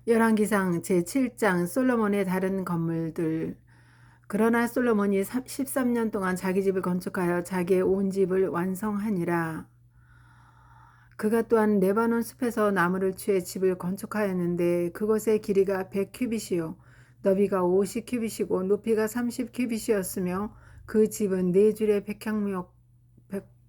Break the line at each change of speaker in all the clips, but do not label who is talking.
열왕기상 제7장 솔로몬의 다른 건물들. 그러나 솔로몬이 13년 동안 자기 집을 건축하여 자기의 온 집을 완성하니라. 그가 또한 레바논 숲에서 나무를 취해 집을 건축하였는데 그것의 길이가 100규빗이요 너비가 50규빗이고 높이가 30규빗이었으며 그 집은 네 줄의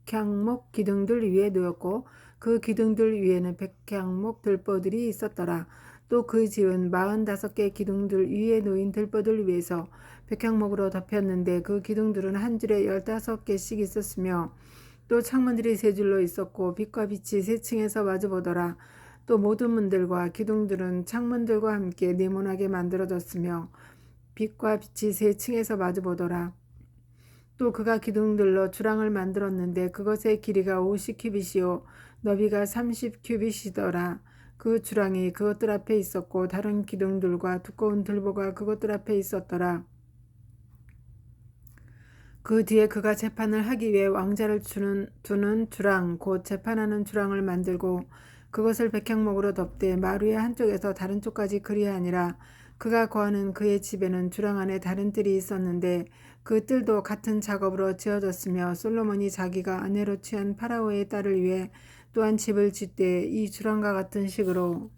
백향목 기둥들 위에 놓였고 그 기둥들 위에는 백향목 들보들이 있었더라. 또 그 집은 45개 기둥들 위에 놓인 들보들 위에서 백향목으로 덮였는데 그 기둥들은 한 줄에 15개씩 있었으며 또 창문들이 세 줄로 있었고 빛과 빛이 세 층에서 마주보더라. 또 모든 문들과 기둥들은 창문들과 함께 네모나게 만들어졌으며 빛과 빛이 세 층에서 마주보더라. 또 그가 기둥들로 주랑을 만들었는데 그것의 길이가 50규빗이요 너비가 30규빗이더라. 그 주랑이 그것들 앞에 있었고 다른 기둥들과 두꺼운 들보가 그것들 앞에 있었더라. 그 뒤에 그가 재판을 하기 위해 왕자를 두는 주랑 곧 재판하는 주랑을 만들고 그것을 백향목으로 덮되 마루의 한쪽에서 다른 쪽까지 그리하니라. 그가 거하는 그의 집에는 주랑 안에 다른 뜰이 있었는데 그 뜰도 같은 작업으로 지어졌으며 솔로몬이 자기가 아내로 취한 파라오의 딸을 위해 또한 집을 짓되 이 주랑과 같은 식으로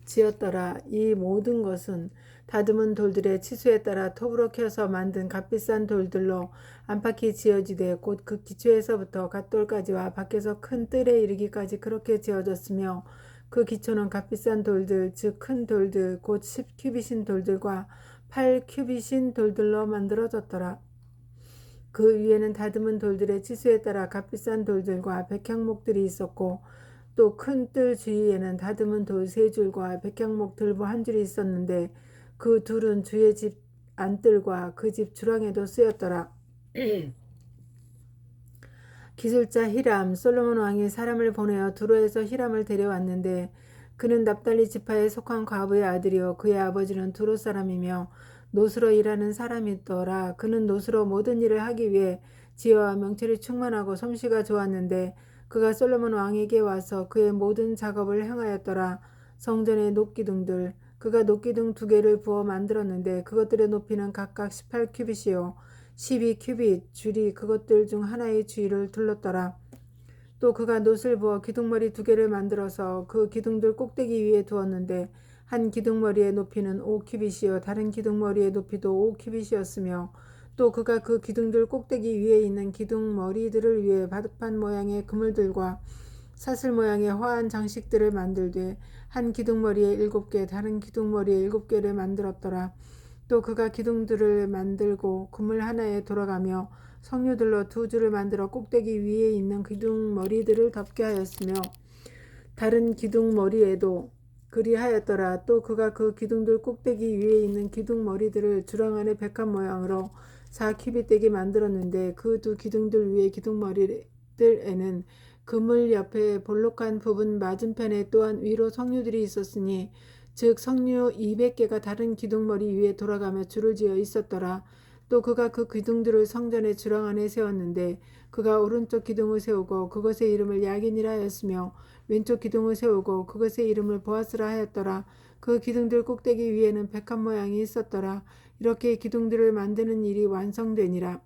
지었더라. 이 모든 것은 다듬은 돌들의 치수에 따라 톱으로 켜서 만든 값비싼 돌들로 안팎이 지어지되 곧 그 기초에서부터 갓돌까지와 밖에서 큰 뜰에 이르기까지 그렇게 지어졌으며 그 기초는 값비싼 돌들 즉 큰 돌들 곧 10규빗인 돌들과 8규빗인 돌들로 만들어졌더라. 그 위에는 다듬은 돌들의 치수에 따라 값비싼 돌들과 백향목들이 있었고 또 큰 뜰 주위에는 다듬은 돌 세 줄과 백향목 들보 한 줄이 있었는데 그 둘은 주의 집 안뜰과 그 집 주랑에도 쓰였더라. 기술자 히람 솔로몬 왕이 사람을 보내어 두로에서 히람을 데려왔는데 그는 납달리 지파에 속한 과부의 아들이요 그의 아버지는 두로 사람이며 노수로 일하는 사람이더라. 그는 노수로 모든 일을 하기 위해 지혜와 명철이 충만하고 솜씨가 좋았는데 그가 솔로몬 왕에게 와서 그의 모든 작업을 행하였더라. 성전의 높기둥들 그가 높기둥 2개를 부어 만들었는데 그것들의 높이는 각각 18규빗이요 12규빗 줄이 그것들 중 하나의 주위를 둘렀더라. 또 그가 놋을 부어 기둥머리 2개를 만들어서 그 기둥들 꼭대기 위에 두었는데 한 기둥머리의 높이는 5규빗이요 다른 기둥머리의 높이도 5규빗이었으며 또 그가 그 기둥들 꼭대기 위에 있는 기둥머리들을 위해 바둑판 모양의 그물들과 사슬 모양의 화한 장식들을 만들되 한 기둥머리에 7개 다른 기둥머리에 7개를 만들었더라. 또 그가 기둥들을 만들고 그물 하나에 돌아가며 석류들로 2줄을 만들어 꼭대기 위에 있는 기둥머리들을 덮게 하였으며 다른 기둥머리에도 그리하였더라. 또 그가 그 기둥들 꼭대기 위에 있는 기둥머리들을 주랑 안에 백합 모양으로 4규빗 되게 만들었는데 그 두 기둥들 위에 기둥머리들에는 그물 옆에 볼록한 부분 맞은편에 또한 위로 석류들이 있었으니 즉 석류 200개가 다른 기둥머리 위에 돌아가며 줄을 지어 있었더라. 또 그가 그 기둥들을 성전의 주랑 안에 세웠는데 그가 오른쪽 기둥을 세우고 그것의 이름을 야긴이라 하였으며 왼쪽 기둥을 세우고 그것의 이름을 보아스라 하였더라. 그 기둥들 꼭대기 위에는 백합 모양이 있었더라. 이렇게 기둥들을 만드는 일이 완성되니라.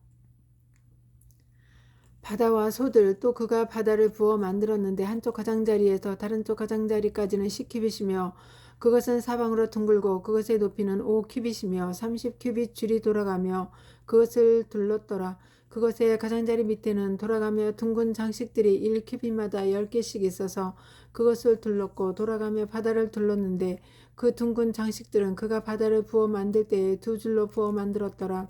바다와 소들 또 그가 바다를 부어 만들었는데 한쪽 가장자리에서 다른 쪽 가장자리까지는 10규빗이며 그것은 사방으로 둥글고 그것의 높이는 5규빗이며 30규빗 줄이 돌아가며 그것을 둘렀더라. 그것의 가장자리 밑에는 돌아가며 둥근 장식들이 1규빗마다 10개씩 있어서 그것을 둘렀고 돌아가며 바다를 둘렀는데 그 둥근 장식들은 그가 바다를 부어 만들 때에 2줄로 부어 만들었더라.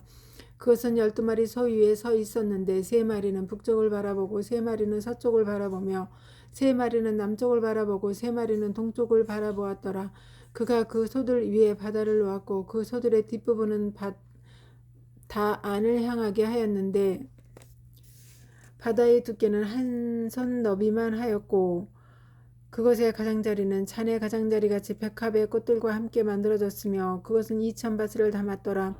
그것은 12마리 소 위에 서 있었는데 3마리는 북쪽을 바라보고 3마리는 서쪽을 바라보며 3마리는 남쪽을 바라보고 3마리는 동쪽을 바라보았더라. 그가 그 소들 위에 바다를 놓았고 그 소들의 뒷부분은 다 안을 향하게 하였는데 바다의 두께는 한 손 너비만 하였고 그것의 가장자리는 잔의 가장자리같이 백합의 꽃들과 함께 만들어졌으며 그것은 2000바스를 담았더라.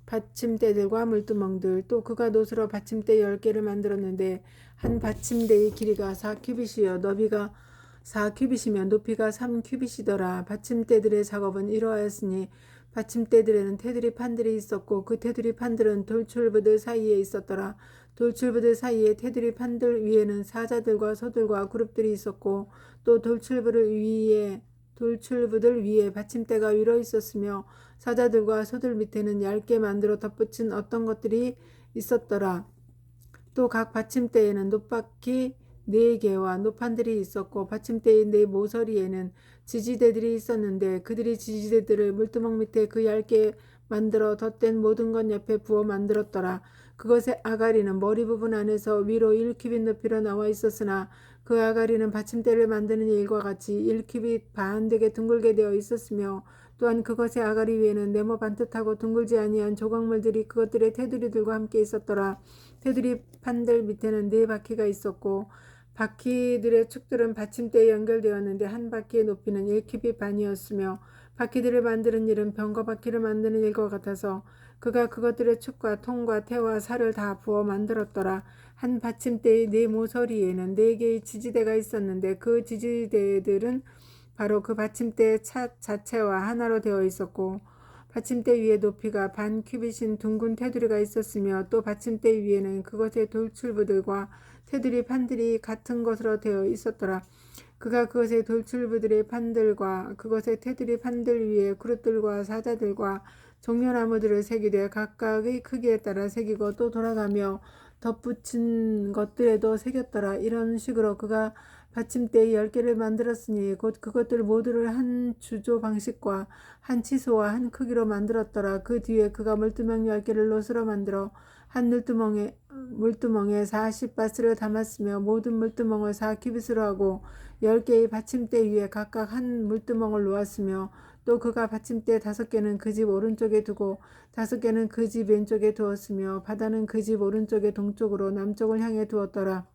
받침대들과 물두멍들 또 그가 놋으로 받침대 10개를 만들었는데 한 받침대의 길이가 4규빗이요 너비가 4규빗이며 높이가 3규빗이더라. 받침대들의 작업은 이러하였으니 받침대들에는 테두리 판들이 있었고 그 테두리 판들은 돌출부들 사이에 있었더라. 돌출부들 사이에 테두리 판들 위에는 사자들과 소들과 그룹들이 있었고 또 돌출부들 위에 받침대가 위로 있었으며 사자들과 소들 밑에는 얇게 만들어 덧붙인 어떤 것들이 있었더라. 또 각 받침대에는 놋바퀴 4개와 놋판들이 있었고 받침대의 4모서리에는 지지대들이 있었는데 그들이 지지대들을 물두멍 밑에 그 얇게 만들어 덧댄 모든 것 옆에 부어 만들었더라. 그것의 아가리는 머리 부분 안에서 위로 1규빗 높이로 나와 있었으나 그 아가리는 받침대를 만드는 일과 같이 1규빗 반 되게 둥글게 되어 있었으며 또한 그것의 아가리 위에는 네모 반듯하고 둥글지 아니한 조각물들이 그것들의 테두리들과 함께 있었더라. 테두리 판들 밑에는 4바퀴가 있었고 바퀴들의 축들은 받침대에 연결되었는데 한 바퀴의 높이는 1규빗 반이었으며 바퀴들을 만드는 일은 병거 바퀴를 만드는 일과 같아서 그가 그것들의 축과 통과 태와 살을 다 부어 만들었더라. 한 받침대의 4모서리에는 4개의 지지대가 있었는데 그 지지대들은 바로 그 받침대 자체와 하나로 되어 있었고 받침대 위에 높이가 반 규빗인 둥근 테두리가 있었으며 또 받침대 위에는 그것의 돌출부들과 테두리 판들이 같은 것으로 되어 있었더라. 그가 그것의 돌출부들의 판들과 그것의 테두리 판들 위에 그릇들과 사자들과 종려나무들을 새기되 각각의 크기에 따라 새기고 또 돌아가며 덧붙인 것들에도 새겼더라. 이런 식으로 그가 받침대 10개를 만들었으니 곧 그것들 모두를 한 주조 방식과 한 치소와 한 크기로 만들었더라. 그 뒤에 그가 물두멍 10개를 놋으로 만들어 한 물두멍에 40바스를 담았으며 모든 물두멍을 4규빗으로 하고 10개의 받침대 위에 각각 한 물두멍을 놓았으며 또 그가 받침대 5개는 그 집 오른쪽에 두고 5개는 그 집 왼쪽에 두었으며 바다는 그 집 오른쪽의 동쪽으로 남쪽을 향해 두었더라.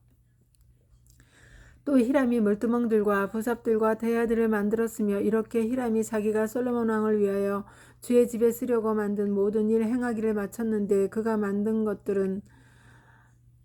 또 히람이 물두멍들과 부삽들과 대야들을 만들었으며 이렇게 히람이 자기가 솔로몬 왕을 위하여 주의 집에 쓰려고 만든 모든 일 행하기를 마쳤는데 그가 만든 것들은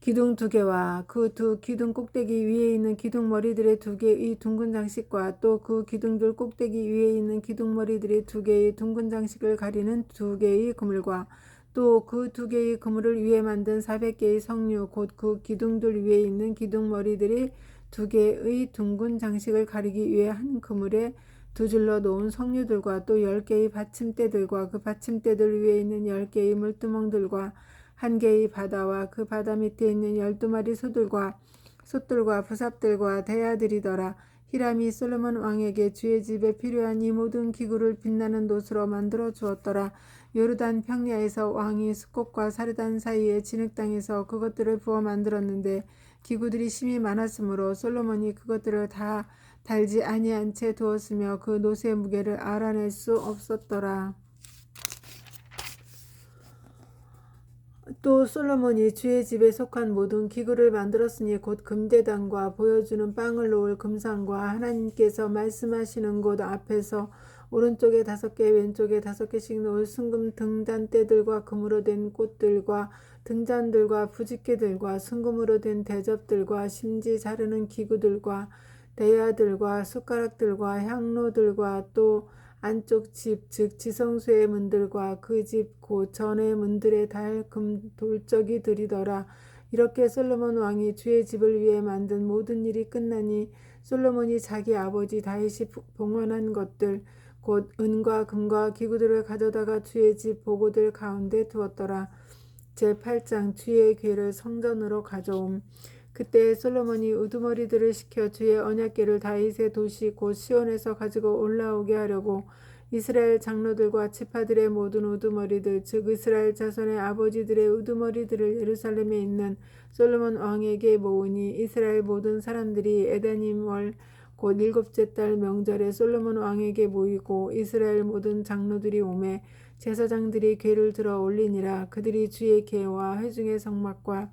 기둥 2개와 그 두 기둥 꼭대기 위에 있는 기둥 머리들의 2개의 둥근 장식과 또 그 기둥들 꼭대기 위에 있는 기둥 머리들의 2개의 둥근 장식을 가리는 2개의 그물과 또 그 2개의 그물을 위에 만든 400개의 성류 곧 그 기둥들 위에 있는 기둥 머리들이 2개의 둥근 장식을 가리기 위해 한 그물에 2줄로 놓은 성류들과 또 10개의 받침대들과 그 받침대들 위에 있는 10개의 물두멍들과 1개의 바다와 그 바다 밑에 있는 12마리 솥들과 부삽들과 대야들이더라. 히람이 솔로몬 왕에게 주의 집에 필요한 이 모든 기구를 빛나는 놋으로 만들어 주었더라. 요르단 평야에서 왕이 숫꽃과 사르단 사이의 진흙 땅에서 그것들을 부어 만들었는데 기구들이 심히 많았으므로 솔로몬이 그것들을 다 달지 아니한 채 두었으며 그 놋의 무게를 알아낼 수 없었더라. 또 솔로몬이 주의 집에 속한 모든 기구를 만들었으니 곧 금대단과 보여주는 빵을 놓을 금상과 하나님께서 말씀하시는 곳 앞에서 오른쪽에 5개 왼쪽에 5개씩 놓을 순금 등잔대들과 금으로 된 꽃들과 등잔들과 부집개들과 순금으로 된 대접들과 심지 자르는 기구들과 대야들과 숟가락들과 향로들과 또 안쪽 집 즉 지성소의 문들과 그 집 곧 전의 문들에 달 금 돌적이 들이더라. 이렇게 솔로몬 왕이 주의 집을 위해 만든 모든 일이 끝나니 솔로몬이 자기 아버지 다윗이 봉헌한 것들 곧 은과 금과 기구들을 가져다가 주의 집 보고들 가운데 두었더라. 제8장 주의 궤를 성전으로 가져옴. 그때 솔로몬이 우두머리들을 시켜 주의 언약궤를 다윗의 도시 곧 시온에서 가지고 올라오게 하려고 이스라엘 장로들과 지파들의 모든 우두머리들 즉 이스라엘 자손의 아버지들의 우두머리들을 예루살렘에 있는 솔로몬 왕에게 모으니 이스라엘 모든 사람들이 에다님 월 곧 7째 달 명절에 솔로몬 왕에게 모이고 이스라엘 모든 장로들이 오매 제사장들이 궤를 들어 올리니라. 그들이 주의 궤와 회중의 성막과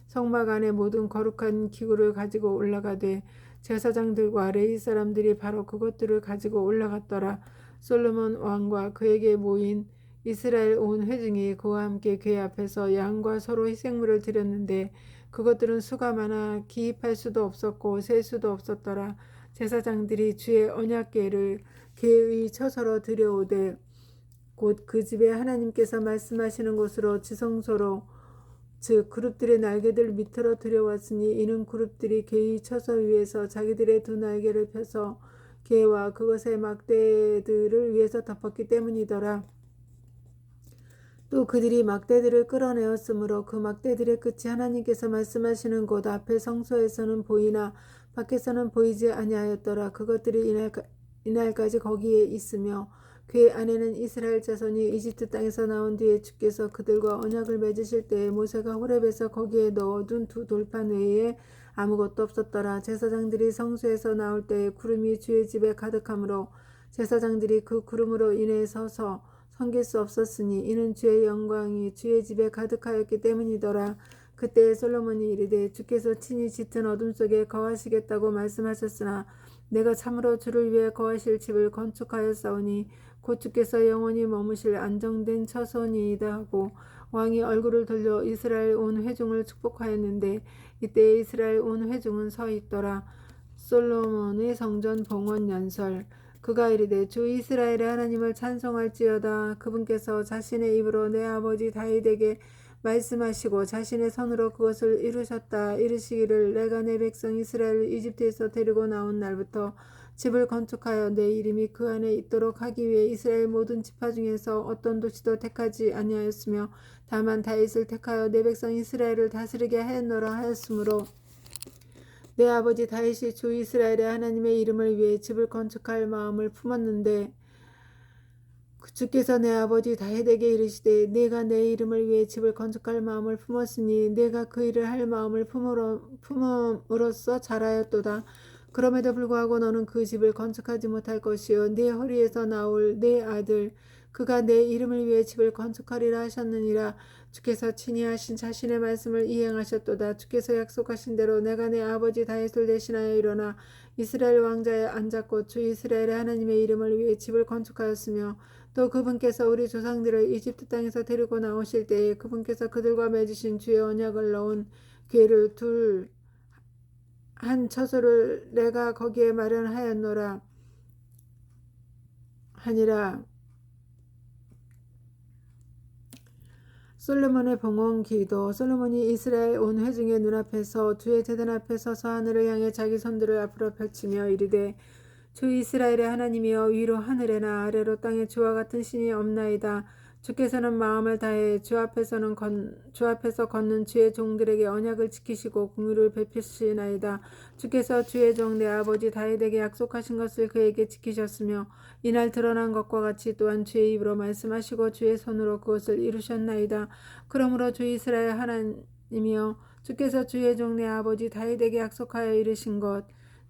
성막 안에 모든 거룩한 기구를 가지고 올라가되 제사장들과 레위 사람들이 바로 그것들을 가지고 올라갔더라. 솔로몬 왕과 그에게 모인 이스라엘 온 회중이 그와 함께 궤 앞에서 양과 서로 희생물을 드렸는데 그것들은 수가 많아 기입할 수도 없었고 셀 수도 없었더라. 제사장들이 주의 언약궤를 궤의 처소로 들여오되 곧 그 집에 하나님께서 말씀하시는 곳으로 지성소로 즉 그룹들의 날개들 밑으로 들여왔으니 이는 그룹들이 궤의 처소 위에서 자기들의 두 날개를 펴서 궤와 그것의 막대들을 위에서 덮었기 때문이더라. 또 그들이 막대들을 끌어내었으므로 그 막대들의 끝이 하나님께서 말씀하시는 곳 앞에 성소에서는 보이나 밖에서는 보이지 아니하였더라. 그것들이 이날까지 거기에 있으며 궤 안에는 이스라엘 자손이 이집트 땅에서 나온 뒤에 주께서 그들과 언약을 맺으실 때에 모세가 호렙에서 거기에 넣어둔 두 돌판 외에 아무것도 없었더라. 제사장들이 성소에서 나올 때에 구름이 주의 집에 가득하므로 제사장들이 그 구름으로 인해 서서 섬길 수 없었으니 이는 주의 영광이 주의 집에 가득하였기 때문이더라. 그때 솔로몬이 이르되 주께서 친히 짙은 어둠 속에 거하시겠다고 말씀하셨으나 내가 참으로 주를 위해 거하실 집을 건축하였사오니 곧 주께서 영원히 머무실 안정된 처소니이다 하고 왕이 얼굴을 돌려 이스라엘 온 회중을 축복하였는데 이때 이스라엘 온 회중은 서 있더라. 솔로몬의 성전 봉헌 연설. 그가 이르되 주 이스라엘의 하나님을 찬송할지어다. 그분께서 자신의 입으로 내 아버지 다윗에게 말씀하시고 자신의 손으로 그것을 이루셨다. 이르시기를 내가 내 백성 이스라엘을 이집트에서 데리고 나온 날부터 집을 건축하여 내 이름이 그 안에 있도록 하기 위해 이스라엘 모든 지파 중에서 어떤 도시도 택하지 아니하였으며 다만 다윗을 택하여 내 백성 이스라엘을 다스리게 하였노라 하였으므로 내 아버지 다윗이 주 이스라엘의 하나님의 이름을 위해 집을 건축할 마음을 품었는데 주께서 내 아버지 다윗에게 이르시되 내가 내 이름을 위해 집을 건축할 마음을 품었으니 내가 그 일을 할 마음을 품음으로써 잘하였도다. 그럼에도 불구하고 너는 그 집을 건축하지 못할 것이요 내 허리에서 나올 내 아들 그가 내 이름을 위해 집을 건축하리라 하셨느니라. 주께서 친히 하신 자신의 말씀을 이행하셨도다. 주께서 약속하신 대로 내가 내 아버지 다윗을 대신하여 일어나 이스라엘 왕자에 앉았고 주 이스라엘의 하나님의 이름을 위해 집을 건축하였으며 또 그분께서 우리 조상들을 이집트 땅에서 데리고 나오실 때에 그분께서 그들과 맺으신 주의 언약을 넣은 궤를 둘 한 처소를 내가 거기에 마련하였노라 하니라. 솔로몬의 봉헌 기도. 솔로몬이 이스라엘 온 회중의 눈앞에서 주의 제단 앞에 서서 하늘을 향해 자기 손들을 앞으로 펼치며 이르되 주 이스라엘의 하나님이여 위로 하늘에나 아래로 땅에 주와 같은 신이 없나이다. 주께서는 마음을 다해 주 앞에서 걷는 주의 종들에게 언약을 지키시고 공의를 베푸시나이다. 주께서 주의 종 내 아버지 다윗에게 약속하신 것을 그에게 지키셨으며 이날 드러난 것과 같이 또한 주의 입으로 말씀하시고 주의 손으로 그것을 이루셨나이다. 그러므로 주 이스라엘 하나님이여 주께서 주의 종 내 아버지 다윗에게 약속하여 이르신 것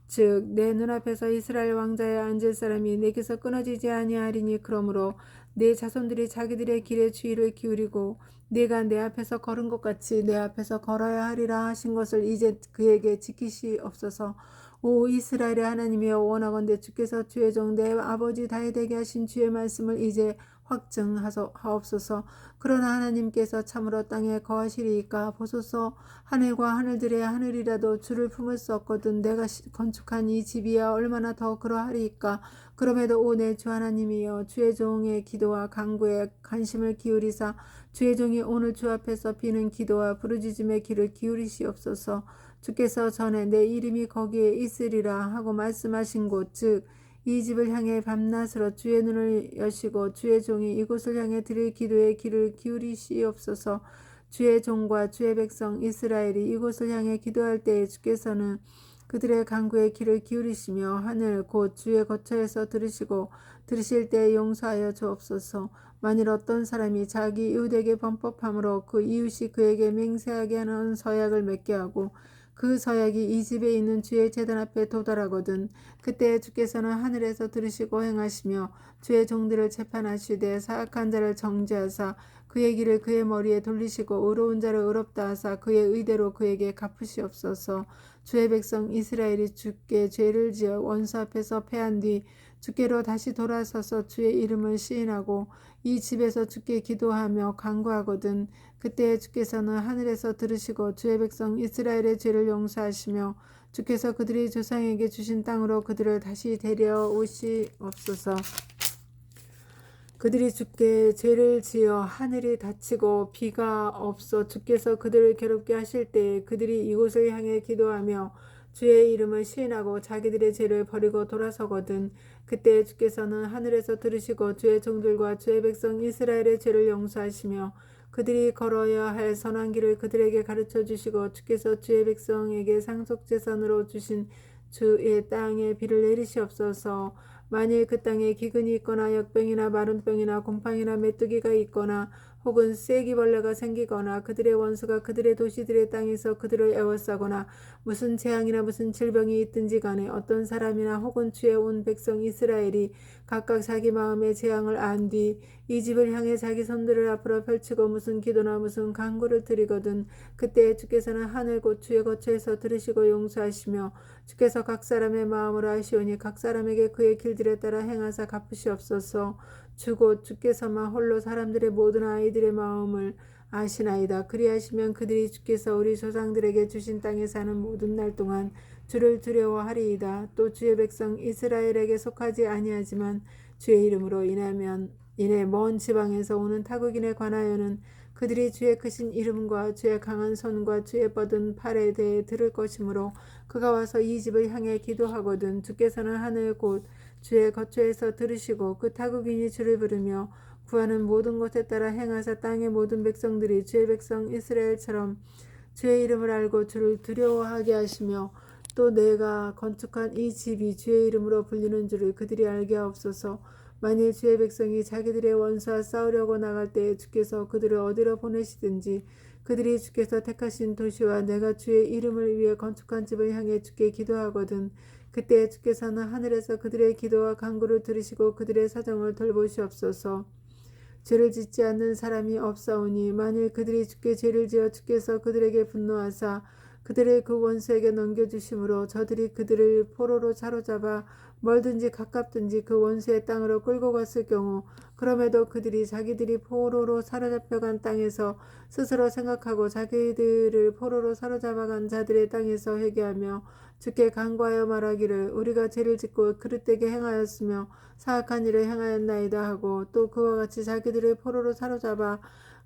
즉 내 눈앞에서 이스라엘 왕자에 앉을 사람이 내게서 끊어지지 아니하리니 그러므로 내 자손들이 자기들의 길에 주의를 기울이고 내가 내 앞에서 걸은 것 같이 내 앞에서 걸어야 하리라 하신 것을 이제 그에게 지키시옵소서. 오 이스라엘의 하나님이여 원하건대 주께서 주의 종 내 아버지 다윗에게 하신 주의 말씀을 이제 확증하옵소서. 그러나 하나님께서 참으로 땅에 거하시리이까 보소서. 하늘과 하늘들의 하늘이라도 주를 품을 수 없거든 내가 건축한 이 집이야 얼마나 더 그러하리이까. 그럼에도 오 내 주 하나님이여 주의 종의 기도와 간구에 관심을 기울이사 주의 종이 오늘 주 앞에서 비는 기도와 부르짖음의 귀를 기울이시옵소서. 주께서 전에 내 이름이 거기에 있으리라 하고 말씀하신 곳 즉 이 집을 향해 밤낮으로 주의 눈을 여시고 주의 종이 이곳을 향해 드릴 기도에 귀를 기울이시옵소서. 주의 종과 주의 백성 이스라엘이 이곳을 향해 기도할 때에 주께서는 그들의 간구에 귀를 기울이시며 하늘 곧 주의 거처에서 들으실 때 용서하여 주옵소서. 만일 어떤 사람이 자기 이웃에게 범법함으로 그 이웃이 그에게 맹세하게 하는 서약을 맺게 하고 그 서약이 이 집에 있는 주의 제단 앞에 도달하거든 그때 주께서는 하늘에서 들으시고 행하시며 주의 종들을 재판하시되 사악한 자를 정죄하사 그의 길을 그의 머리에 돌리시고 의로운 자를 의롭다 하사 그의 의대로 그에게 갚으시옵소서. 주의 백성 이스라엘이 주께 죄를 지어 원수 앞에서 패한 뒤 주께로 다시 돌아서서 주의 이름을 시인하고 이 집에서 주께 기도하며 간구하거든 그때 주께서는 하늘에서 들으시고 주의 백성 이스라엘의 죄를 용서하시며 주께서 그들이 조상에게 주신 땅으로 그들을 다시 데려오시옵소서. 그들이 주께 죄를 지어 하늘이 닫히고 비가 없어 주께서 그들을 괴롭게 하실 때에 그들이 이곳을 향해 기도하며 주의 이름을 시인하고 자기들의 죄를 버리고 돌아서거든 그때 주께서는 하늘에서 들으시고 주의 종들과 주의 백성 이스라엘의 죄를 용서하시며 그들이 걸어야 할 선한 길을 그들에게 가르쳐 주시고 주께서 주의 백성에게 상속재산으로 주신 주의 땅에 비를 내리시옵소서. 만일 그 땅에 기근이 있거나 역병이나 마른 병이나 곰팡이나 메뚜기가 있거나 혹은 쐐기벌레가 생기거나 그들의 원수가 그들의 도시들의 땅에서 그들을 애워싸거나 무슨 재앙이나 무슨 질병이 있든지 간에 어떤 사람이나 혹은 주의 온 백성 이스라엘이 각각 자기 마음의 재앙을 안 뒤 이 집을 향해 자기 손들을 앞으로 펼치고 무슨 기도나 무슨 간구를 드리거든 그때 주께서는 하늘 곧 주의 거처에서 들으시고 용서하시며 주께서 각 사람의 마음을 아시오니 각 사람에게 그의 길들에 따라 행하사 갚으시옵소서. 주곧 주께서만 홀로 사람들의 모든 아이들의 마음을 아시나이다. 그리하시면 그들이 주께서 우리 조상들에게 주신 땅에 사는 모든 날 동안 주를 두려워하리이다. 또 주의 백성 이스라엘에게 속하지 아니하지만 주의 이름으로 인해 먼 지방에서 오는 타국인에 관하여는 그들이 주의 크신 이름과 주의 강한 손과 주의 뻗은 팔에 대해 들을 것이므로 그가 와서 이 집을 향해 기도하거든 주께서는 하늘 곧 주의 거처에서 들으시고 그 타국인이 주를 부르며 구하는 모든 곳에 따라 행하사 땅의 모든 백성들이 주의 백성 이스라엘처럼 주의 이름을 알고 주를 두려워하게 하시며 또 내가 건축한 이 집이 주의 이름으로 불리는 줄을 그들이 알게 하옵소서. 만일 주의 백성이 자기들의 원수와 싸우려고 나갈 때에 주께서 그들을 어디로 보내시든지 그들이 주께서 택하신 도시와 내가 주의 이름을 위해 건축한 집을 향해 주께 기도하거든 그때 주께서는 하늘에서 그들의 기도와 간구를 들으시고 그들의 사정을 돌보시옵소서. 죄를 짓지 않는 사람이 없사오니 만일 그들이 주께 죄를 지어 주께서 그들에게 분노하사 그들의 그 원수에게 넘겨주심으로 저들이 그들을 포로로 사로잡아 멀든지 가깝든지 그 원수의 땅으로 끌고 갔을 경우 그럼에도 그들이 자기들이 포로로 사로잡혀간 땅에서 스스로 생각하고 자기들을 포로로 사로잡아간 자들의 땅에서 회개하며 주께 간구하여 말하기를 우리가 죄를 짓고 그릇되게 행하였으며 사악한 일을 행하였나이다 하고 또 그와 같이 자기들을 포로로 사로잡아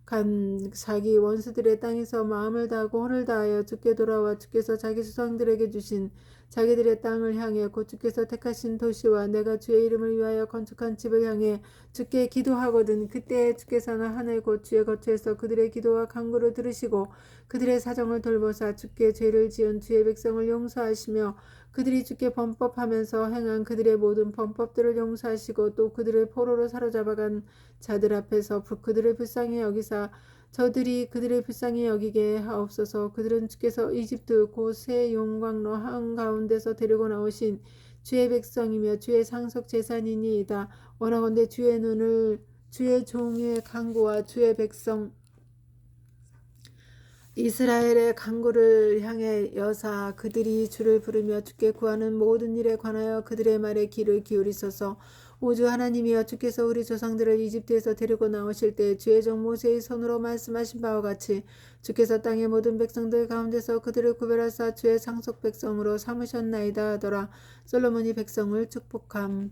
간 자기 원수들의 땅에서 마음을 다하고 혼을 다하여 주께 돌아와 주께서 자기 수상들에게 주신 자기들의 땅을 향해 곧 주께서 택하신 도시와 내가 주의 이름을 위하여 건축한 집을 향해 주께 기도하거든 그때 주께서는 하늘 곧 주의 거처에서 그들의 기도와 간구를 들으시고 그들의 사정을 돌보사 주께 죄를 지은 주의 백성을 용서하시며 그들이 주께 범법하면서 행한 그들의 모든 범법들을 용서하시고 또 그들을 포로로 사로잡아간 자들 앞에서 그들을 불쌍히 여기사 저들이 그들을 불쌍히 여기게 하옵소서. 그들은 주께서 이집트 곧 새 용광로 한가운데서 데리고 나오신 주의 백성이며 주의 상속 재산이니이다. 원하건대 주의 눈을 주의 종의 간구와 주의 백성 이스라엘의 간구를 향해 여사 그들이 주를 부르며 주께 구하는 모든 일에 관하여 그들의 말에 귀를 기울이소서. 우주 하나님이여 주께서 우리 조상들을 이집트에서 데리고 나오실 때 주의 종 모세의 손으로 말씀하신 바와 같이 주께서 땅의 모든 백성들 가운데서 그들을 구별하사 주의 상속 백성으로 삼으셨나이다 하더라. 솔로몬이 백성을 축복함.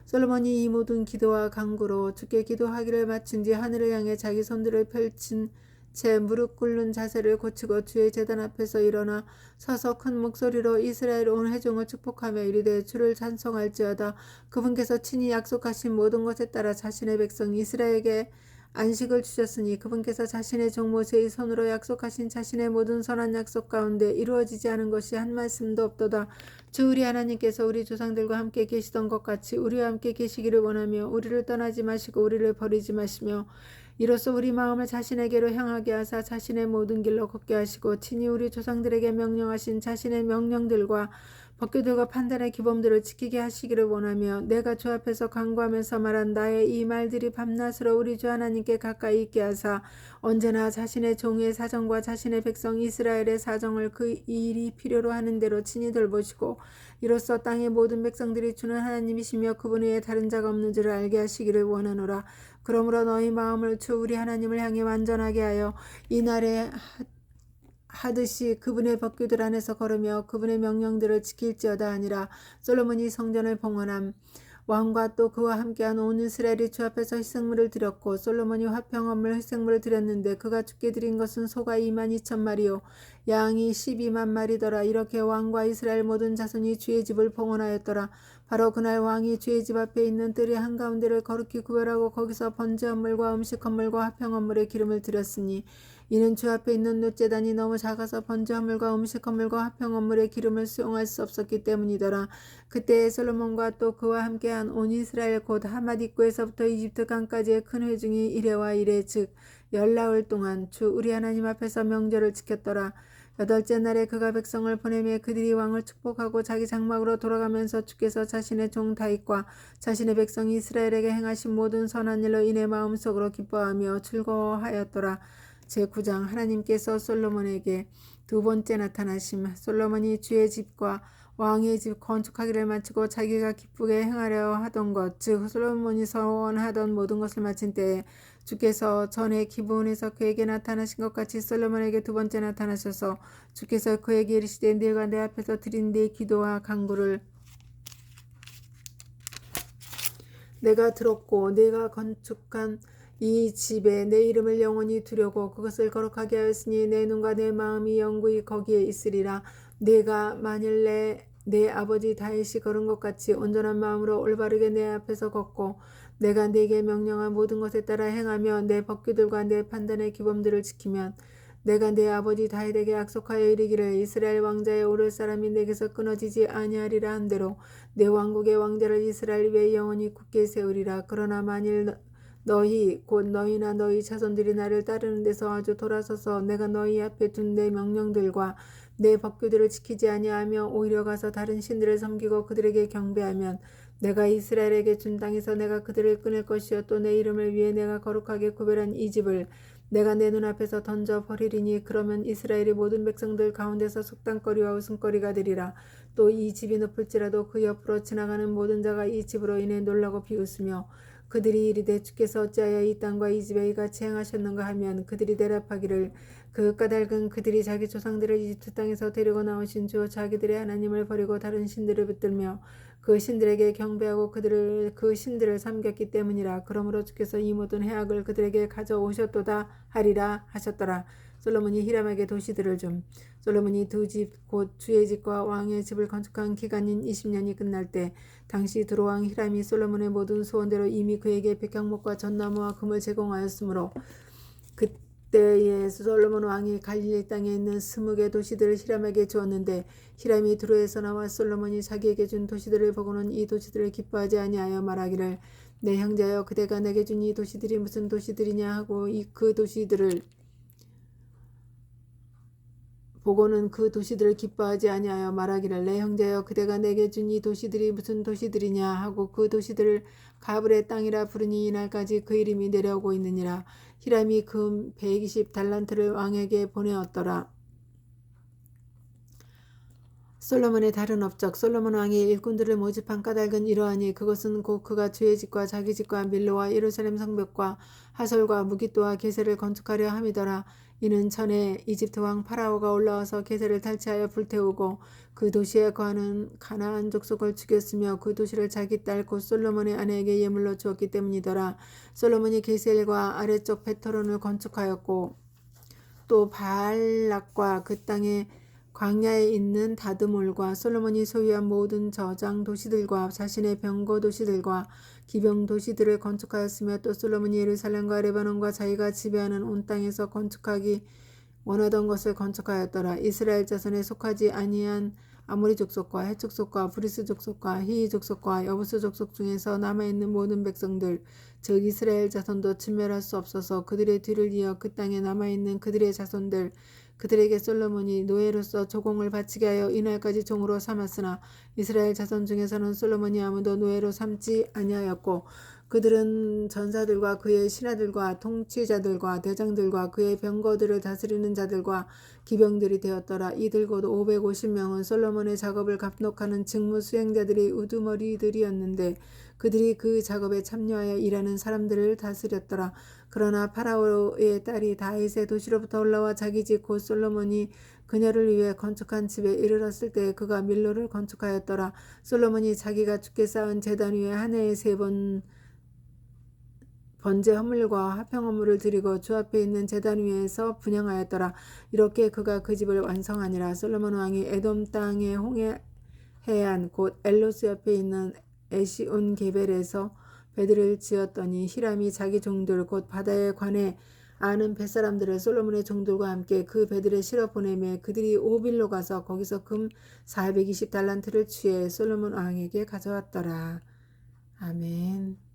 솔로몬이 이 모든 기도와 간구로 주께 기도하기를 마친 뒤 하늘을 향해 자기 손들을 펼친 채 무릎 꿇는 자세를 고치고 주의 제단 앞에서 일어나 서서 큰 목소리로 이스라엘 온 회중을 축복하며 이르되 주를 찬송할지어다. 그분께서 친히 약속하신 모든 것에 따라 자신의 백성 이스라엘에게 안식을 주셨으니 그분께서 자신의 종 모세의 손으로 약속하신 자신의 모든 선한 약속 가운데 이루어지지 않은 것이 한 말씀도 없도다. 주 우리 하나님께서 우리 조상들과 함께 계시던 것 같이 우리와 함께 계시기를 원하며 우리를 떠나지 마시고 우리를 버리지 마시며 이로써 우리 마음을 자신에게로 향하게 하사 자신의 모든 길로 걷게 하시고 친히 우리 조상들에게 명령하신 자신의 명령들과 법규들과 판단의 기범들을 지키게 하시기를 원하며 내가 주 앞에서 간구하면서 말한 나의 이 말들이 밤낮으로 우리 주 하나님께 가까이 있게 하사 언제나 자신의 종의 사정과 자신의 백성 이스라엘의 사정을 그 일이 필요로 하는 대로 친히 돌보시고 이로써 땅의 모든 백성들이 주는 하나님이시며 그분 외에 다른 자가 없는 줄을 알게 하시기를 원하노라. 그러므로 너희 마음을 주 우리 하나님을 향해 완전하게 하여 이 날에 하듯이 그분의 법규들 안에서 걸으며 그분의 명령들을 지킬지어다 하니라. 솔로몬이 성전을 봉헌함. 왕과 또 그와 함께한 온 이스라엘이 주 앞에서 희생물을 드렸고 솔로몬이 화평 헌물 희생물을 드렸는데 그가 주께 드린 것은 소가 22,000마리요 양이 12만 마리더라. 이렇게 왕과 이스라엘 모든 자손이 주의 집을 봉헌하였더라. 바로 그날 왕이 주의 집 앞에 있는 뜰의 한가운데를 거룩히 구별하고 거기서 번제 헌물과 음식 헌물과 화평 헌물에 기름을 드렸으니 이는 주 앞에 있는 놋제단이 너무 작아서 번제 헌물과 음식 헌물과 화평 헌물에 기름을 수용할 수 없었기 때문이더라. 그때 솔로몬과 또 그와 함께한 온 이스라엘 곧 하맛 입구에서부터 이집트 강까지의 큰 회중이 이래와 이래 즉 열나흘 동안 주 우리 하나님 앞에서 명절을 지켰더라. 여덟째 날에 그가 백성을 보내매 그들이 왕을 축복하고 자기 장막으로 돌아가면서 주께서 자신의 종 다윗과 자신의 백성 이스라엘에게 행하신 모든 선한 일로 인해 마음속으로 기뻐하며 즐거워하였더라. 제9장 하나님께서 솔로몬에게 두 번째 나타나심. 솔로몬이 주의 집과 왕의 집 건축하기를 마치고 자기가 기쁘게 행하려 하던 것, 즉 솔로몬이 서원하던 모든 것을 마친 때에 주께서 전에 기브온에서 그에게 나타나신 것 같이 솔로몬에게 두 번째 나타나셔서 주께서 그에게 이르시되 네가 내 앞에서 드린 네 기도와 간구를 내가 들었고 네가 건축한 이 집에 내 이름을 영원히 두려고 그것을 거룩하게 하였으니 내 눈과 내 마음이 영구히 거기에 있으리라. 내가 만일 내 아버지 다윗이 걸은 것 같이 온전한 마음으로 올바르게 내 앞에서 걷고 내가 네게 명령한 모든 것에 따라 행하며 내 법규들과 내 판단의 규범들을 지키면 내가 내 아버지 다윗에게 약속하여 이르기를 이스라엘 왕자에 오를 사람이 내게서 끊어지지 아니하리라 한 대로 내 왕국의 왕자를 이스라엘 위에 영원히 굳게 세우리라. 그러나 만일 너희 곧 너희나 너희 자손들이 나를 따르는 데서 아주 돌아서서 내가 너희 앞에 둔 내 명령들과 내 법규들을 지키지 아니하며 오히려 가서 다른 신들을 섬기고 그들에게 경배하면 내가 이스라엘에게 준 땅에서 내가 그들을 끊을 것이요 또 내 이름을 위해 내가 거룩하게 구별한 이 집을 내가 내 눈앞에서 던져 버리리니 그러면 이스라엘의 모든 백성들 가운데서 속단거리와 웃음거리가 되리라. 또 이 집이 높을지라도 그 옆으로 지나가는 모든 자가 이 집으로 인해 놀라고 비웃으며 그들이 이르되 주께서 어찌하여 이 땅과 이 집에 이같이 행하셨는가 하면 그들이 대답하기를 그 까닭은 그들이 자기 조상들을 이집트 땅에서 데리고 나오신 주 자기들의 하나님을 버리고 다른 신들을 붙들며 그 신들에게 경배하고 그 신들을 섬겼기 때문이라. 그러므로 주께서 이 모든 해악을 그들에게 가져오셨도다 하리라 하셨더라. 솔로몬이 히람에게 도시들을 줌. 솔로몬이 두 집 곧 주의 집과 왕의 집을 건축한 기간인 20년이 끝날 때 당시 두로왕 히람이 솔로몬의 모든 소원대로 이미 그에게 백향목과 전나무와 금을 제공하였으므로 그때에 솔로몬 왕이 갈릴리 땅에 있는 20개 도시들을 히람에게 주었는데 히람이 두로에서 나와 솔로몬이 자기에게 준 도시들을 보고는 이 도시들을 기뻐하지 아니하여 말하기를 내 형제여 그대가 내게 준 이 도시들이 무슨 도시들이냐 하고 그 도시들을 보고는 그 도시들을 기뻐하지 아니하여 말하기를 내 형제여 그대가 내게 준 이 도시들이 무슨 도시들이냐 하고 그 도시들을 가브의 땅이라 부르니 이날까지 그 이름이 내려오고 있느니라. 히람이 금 120달란트를 왕에게 보내었더라. 솔로몬의 다른 업적. 솔로몬 왕이 일꾼들을 모집한 까닭은 이러하니 그것은 곧 그가 주의 집과 자기 집과 밀로와 예루살렘 성벽과 하솔과 무깃도와 게셀을 건축하려 함이더라. 이는 전에 이집트 왕 파라오가 올라와서 게셀을 탈취하여 불태우고 그 도시에 거하는 가나안 족속을 죽였으며 그 도시를 자기 딸 곧 솔로몬의 아내에게 예물로 주었기 때문이더라. 솔로몬이 게셀과 아래쪽 베토론을 건축하였고 또 바알락과 그 땅에 광야에 있는 다드몰과 솔로몬이 소유한 모든 저장 도시들과 자신의 병거 도시들과 기병 도시들을 건축하였으며 또 솔로몬이 예루살렘과 레바논과 자기가 지배하는 온 땅에서 건축하기 원하던 것을 건축하였더라. 이스라엘 자손에 속하지 아니한 아모리 족속과 헷 족속과 브리스 족속과 히이 족속과 여부스 족속 중에서 남아있는 모든 백성들 즉 이스라엘 자손도 진멸할 수 없어서 그들의 뒤를 이어 그 땅에 남아있는 그들의 자손들 그들에게 솔로몬이 노예로서 조공을 바치게 하여 이날까지 종으로 삼았으나 이스라엘 자손 중에서는 솔로몬이 아무도 노예로 삼지 아니하였고 그들은 전사들과 그의 신하들과 통치자들과 대장들과 그의 병거들을 다스리는 자들과 기병들이 되었더라. 이들 곧 550명은 솔로몬의 작업을 감독하는 직무 수행자들이 우두머리들이었는데 그들이 그 작업에 참여하여 일하는 사람들을 다스렸더라. 그러나 파라오의 딸이 다윗의 도시로부터 올라와 자기 집 곧 솔로몬이 그녀를 위해 건축한 집에 이르렀을 때 그가 밀로를 건축하였더라. 솔로몬이 자기가 주께 쌓은 제단 위에 한 해에 3번 번제 허물과 화평 허물을 드리고 주 앞에 있는 제단 위에서 분향하였더라. 이렇게 그가 그 집을 완성하니라. 솔로몬 왕이 에돔 땅의 홍해 해안 곧 엘로스 옆에 있는 에시온 게벨에서 배들을 지었더니 히람이 자기 종들 곧 바다에 관해 아는 뱃사람들을 솔로몬의 종들과 함께 그 배들에 실어 보내매 그들이 오빌로 가서 거기서 금 420달란트를 취해 솔로몬 왕에게 가져왔더라. 아멘.